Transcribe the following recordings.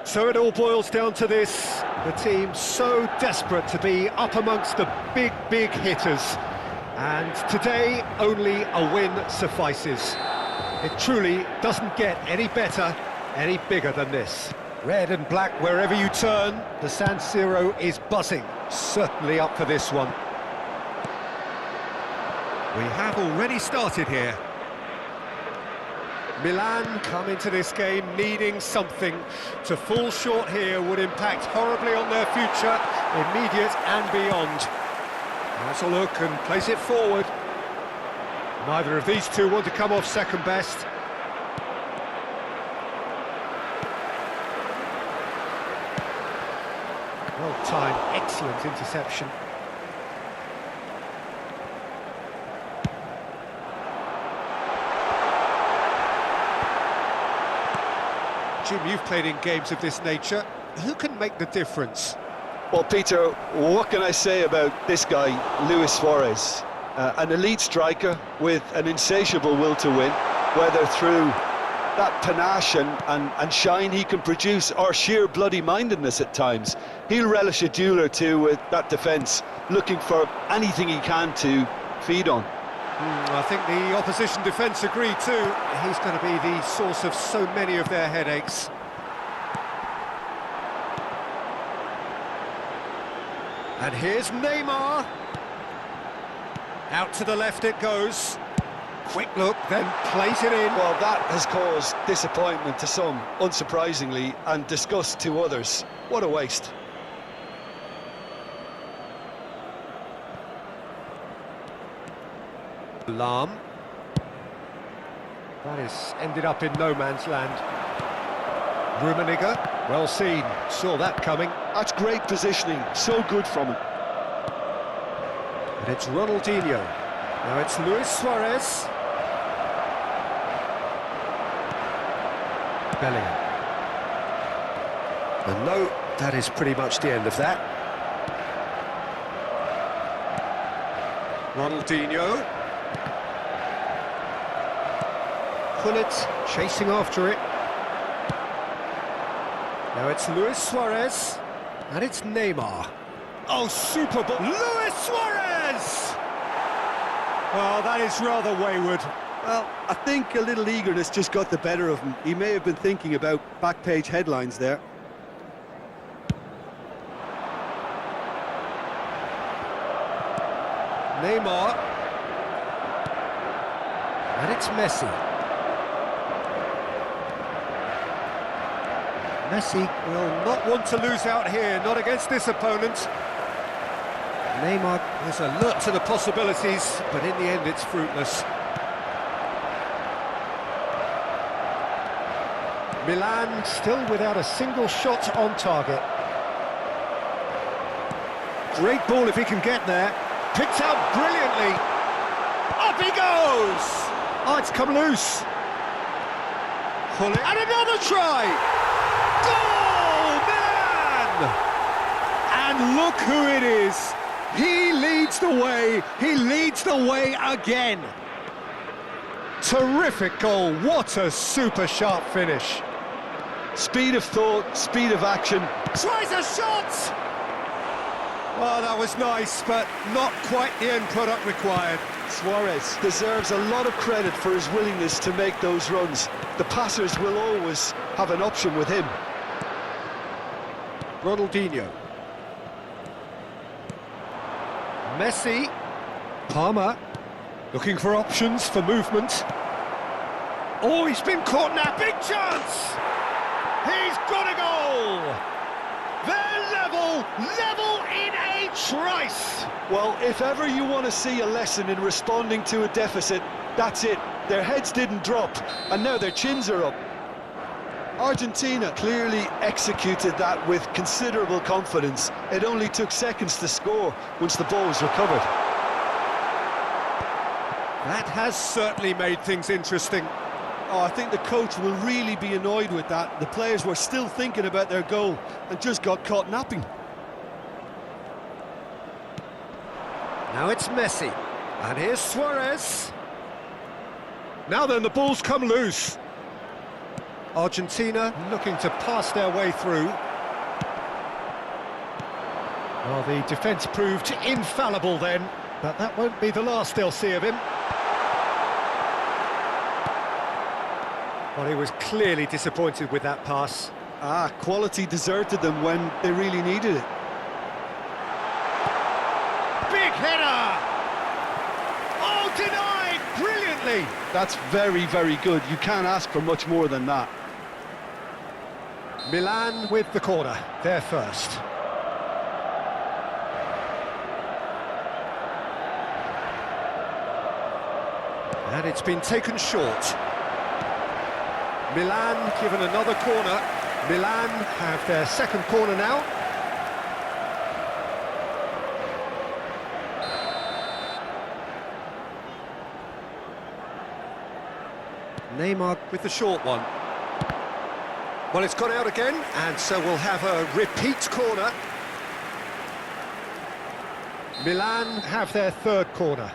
So it all boils down to this, the team so desperate to be up amongst the big hitters, and today only a win suffices. It truly doesn't get any better, any bigger than this. Red and black wherever you turn, the San Siro is buzzing, certainly up for this one. We have already started here. Milan come into this game needing something. To fall short here would impact horribly on their future, immediate and beyond. Let's a look and place it forward. Neither of these two want to come off second best. Well timed, excellent interception. Jim, you've played in games of this nature. Who can make the difference? Well, Peter, what can I say about this guy, Luis Suarez? An elite striker with an insatiable will to win, whether through that panache and shine he can produce, or sheer bloody-mindedness at times. He'll relish a duel or two with that defence, looking for anything he can to feed on. I think the opposition defence agree too. He's going to be the source of so many of their headaches. And here's Neymar. Out to the left it goes. Quick look, then plays it in. Well, that has caused disappointment to some, unsurprisingly, and disgust to others. What a waste. Lahm. That has ended up in no man's land. Rummenigge, well seen, saw that coming. That's great positioning, so good from him. And it's Ronaldinho. Now it's Luis Suarez. Bellingham. And no, that is pretty much the end of that. Ronaldinho. Pullet chasing after it. Now it's Luis Suarez, and it's Neymar. Oh, super ball! Luis Suarez! Oh, that is rather wayward. Well, I think a little eagerness just got the better of him. He may have been thinking about back-page headlines there. Neymar. And it's Messi. Messi will not want to lose out here, not against this opponent. Neymar is alert to the possibilities, but in the end it's fruitless. Milan still without a single shot on target. Great ball if he can get there. Picked out brilliantly. Up he goes! Oh, it's come loose. Pull it, and another try! Goal, Milan! And look who it is. He leads the way. He leads the way again. Terrific goal. What a super sharp finish. Speed of thought, speed of action. Tries a shot! Well, that was nice, but not quite the end product required. Suarez deserves a lot of credit for his willingness to make those runs. The passers will always have an option with him. Ronaldinho. Messi. Palmer. Looking for options for movement. Oh, he's been caught now. Big chance! He's got a goal! They're level in a trice! Well, if ever you want to see a lesson in responding to a deficit, that's it. Their heads didn't drop, and now their chins are up. Argentina clearly executed that with considerable confidence. It only took seconds to score once the ball was recovered. That has certainly made things interesting. Oh, I think the coach will really be annoyed with that. The players were still thinking about their goal and just got caught napping. Now it's Messi. And here's Suarez. Now then, the ball's come loose. Argentina looking to pass their way through. Well, the defence proved infallible then, but that won't be the last they'll see of him. Well, he was clearly disappointed with that pass. Quality deserted them when they really needed it. Big header! Oh, denied brilliantly! That's very, very good. You can't ask for much more than that. Milan with the corner, they're first. And it's been taken short. Milan given another corner. Milan have their second corner now. Neymar with the short one. Well, it's gone out again, and so we'll have a repeat corner. Milan have their third corner.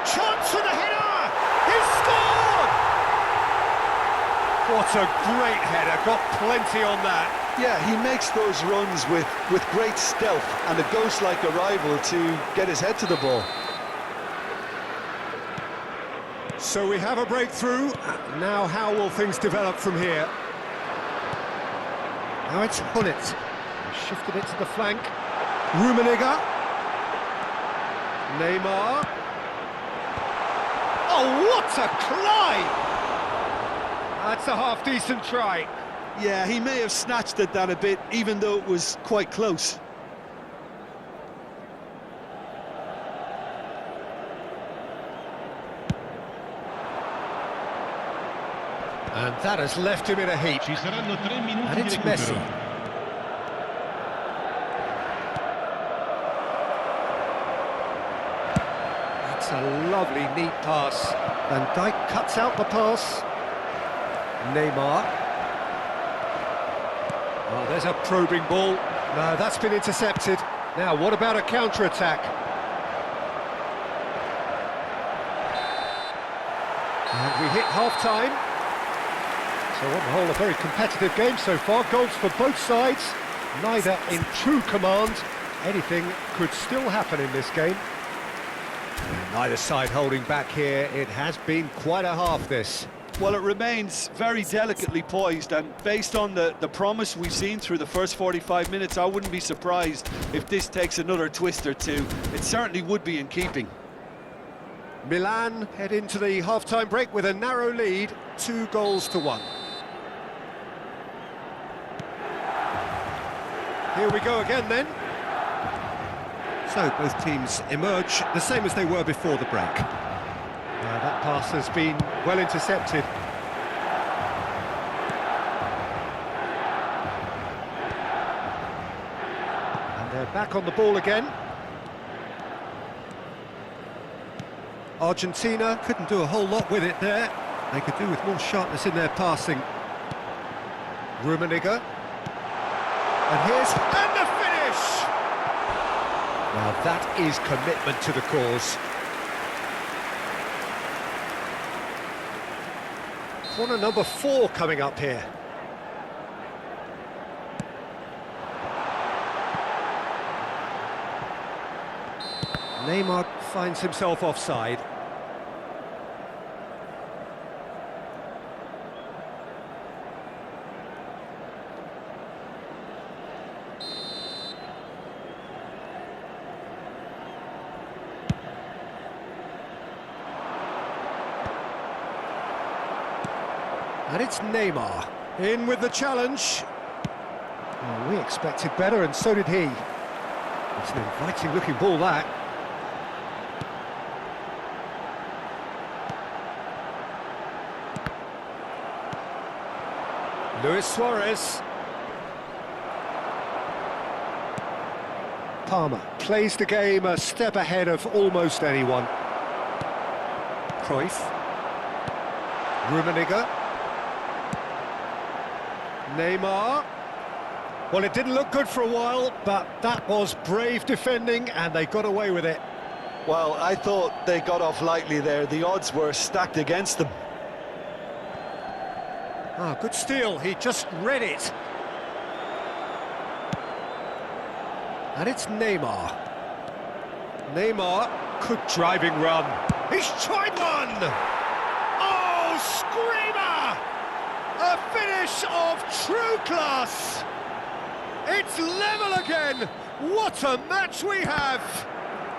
Chance for the header! He's scored! What a great header, got plenty on that. Yeah, he makes those runs with great stealth and a ghost-like arrival to get his head to the ball. So we have a breakthrough. Now how will things develop from here? Now it's Gullit. Shifted it to the flank. Rummenigge. Neymar. Oh, what a climb! That's a half-decent try. Yeah, he may have snatched at that a bit, even though it was quite close. And that has left him in a heap. And it's Messi. That's a lovely, neat pass. Van Dijk cuts out the pass. Neymar. Oh, there's a probing ball. No, that's been intercepted. Now, what about a counter-attack? And we hit half-time. So on the whole, a very competitive game so far. Goals for both sides, neither in true command. Anything could still happen in this game. And neither side holding back here. It has been quite a half, this. Well, it remains very delicately poised, and based on the promise we've seen through the first 45 minutes, I wouldn't be surprised if this takes another twist or two. It certainly would be in keeping. Milan head into the half-time break with a narrow lead, 2-1. Here we go again then. So both teams emerge the same as they were before the break. That pass has been well intercepted. And they're back on the ball again. Argentina couldn't do a whole lot with it there. They could do with more sharpness in their passing. Rummenigge. And the finish! Now that is commitment to the cause. Corner number 4 coming up here. Neymar finds himself offside. And it's Neymar, in with the challenge. Well, we expected better, and so did he. It's an inviting-looking ball, that. Luis Suarez. Palmer plays the game a step ahead of almost anyone. Cruyff. Rummenigge. Neymar. Well, it didn't look good for a while, but that was brave defending and they got away with it. Well, I thought they got off lightly there. The odds were stacked against them. Ah, good steal, he just read it. And it's Neymar. Neymar, good driving run. He's tried one! Oh, screamer! A finish of true class! It's level again! What a match we have!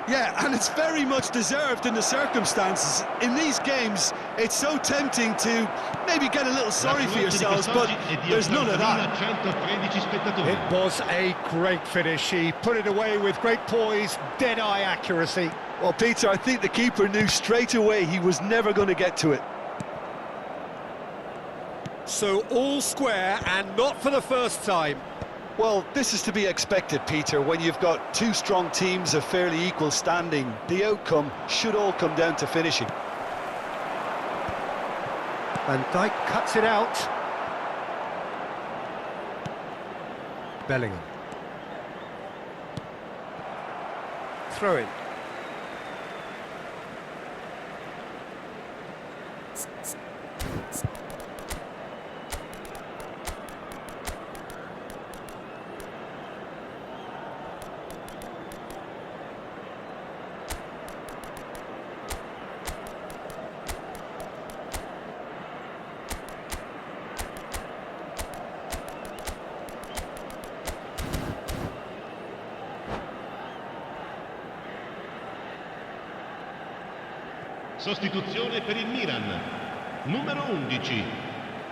Yeah, and it's very much deserved in the circumstances. In these games, it's so tempting to maybe get a little sorry for yourselves, but there's none of that. It was a great finish. He put it away with great poise, dead-eye accuracy. Well, Peter, I think the keeper knew straight away he was never going to get to it. So all square, and not for the first time. Well, this is to be expected, Peter. When you've got two strong teams of fairly equal standing, the outcome should all come down to finishing. Van Dijk cuts it out. Bellingham. Throw in. Sostituzione per il Milan. Numero 11,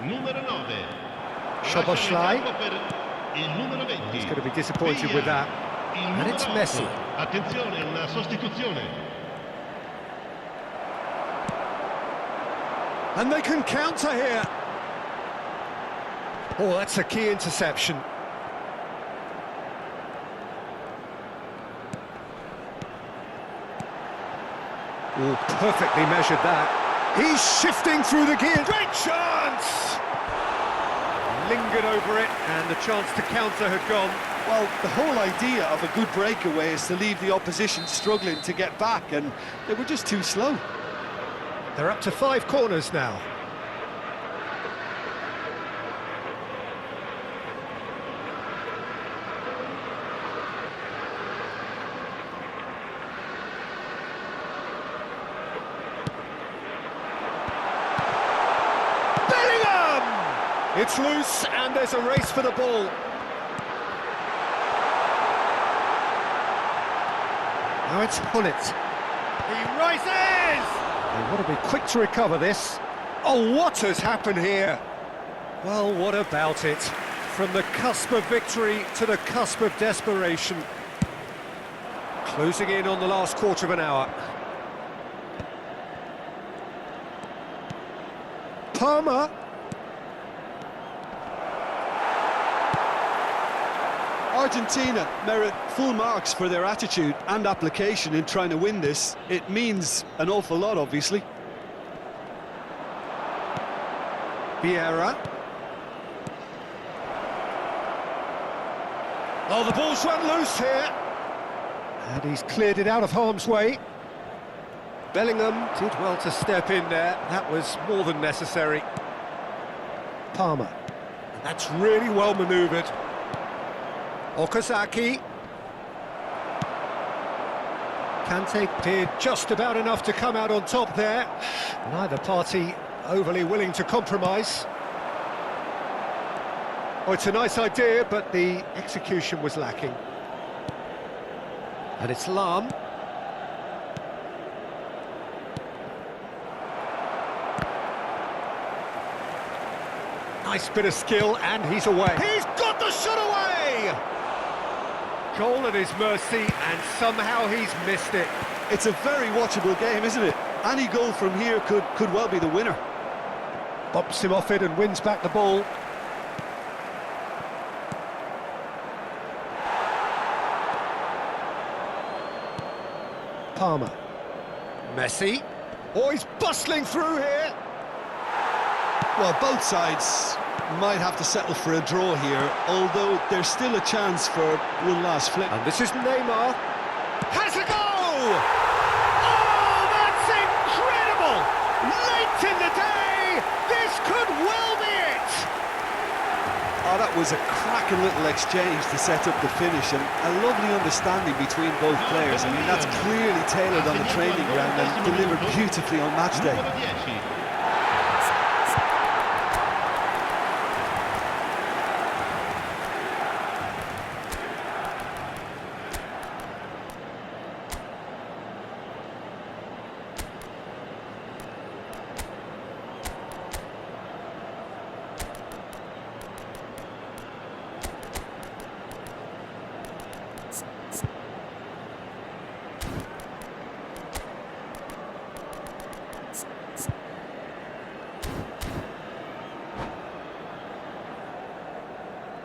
numero 9. Szoboszlai. Per il numero 20. He's going to be disappointed with that. And it's Messi. Attenzione, una sostituzione. And they can counter here. Oh, that's a key interception. Oh, perfectly measured that. He's shifting through the gears. Great chance! Lingered over it, and the chance to counter had gone. Well, the whole idea of a good breakaway is to leave the opposition struggling to get back, and they were just too slow. They're up to 5 corners now. It's loose, and there's a race for the ball. Now it's Hullet. He rises! They want to be quick to recover this. Oh, what has happened here? Well, what about it? From the cusp of victory to the cusp of desperation. Closing in on the last quarter of an hour. Palmer. Argentina merit full marks for their attitude and application in trying to win this. It means an awful lot, obviously. Vieira. Oh, the ball's run loose here. And he's cleared it out of harm's way. Bellingham did well to step in there. That was more than necessary. Palmer. And that's really well manoeuvred. Okazaki. Kante did just about enough to come out on top there. Neither party overly willing to compromise. Oh, it's a nice idea, but the execution was lacking. And it's Lahm. Nice bit of skill, and he's away. He's got the shot away! Goal at his mercy, and somehow he's missed it. It's a very watchable game, isn't it? Any goal from here could well be the winner. Bops him off it and wins back the ball. Palmer. Messi. Oh, he's bustling through here. Well, both sides might have to settle for a draw here, although there's still a chance for one last flip. And this is Neymar. Has a goal! Oh, that's incredible! Late in the day, this could well be it! Oh, that was a cracking little exchange to set up the finish, and a lovely understanding between both players. I mean, that's clearly tailored on the training ground and delivered beautifully on match day. Numero 10.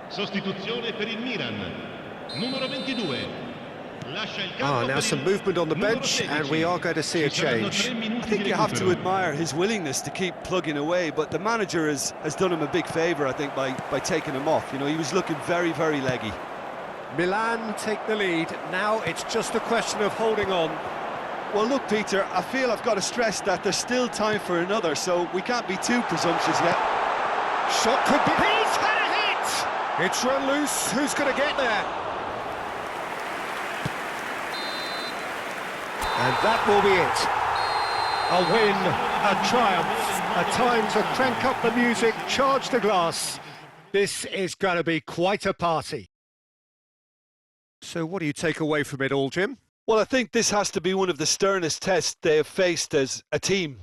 Sostituzione per il Milan. Numero 22. Lascia il campo Now per some il movement on the numero bench, 16. and we are going to see a Ci saranno change. 3 minuti I think di you have to recupero. admire his willingness to keep plugging away, but the manager has done him a big favour, I think, by taking him off. You know, he was looking very, very leggy. Milan take the lead. Now it's just a question of holding on. Well, look, Peter, I feel I've got to stress that there's still time for another, so we can't be too presumptuous yet. Shot could be... He's had a hit! It's run loose. Who's going to get there? And that will be it. A win, a triumph, a time to crank up the music, charge the glass. This is going to be quite a party. So what do you take away from it all, Jim? Well, I think this has to be one of the sternest tests they have faced as a team.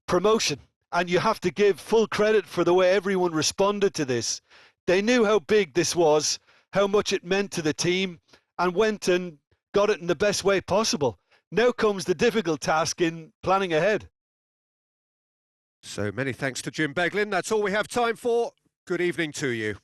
Promotion. And you have to give full credit for the way everyone responded to this. They knew how big this was, how much it meant to the team, and went and got it in the best way possible. Now comes the difficult task in planning ahead. So many thanks to Jim Beglin. That's all we have time for. Good evening to you.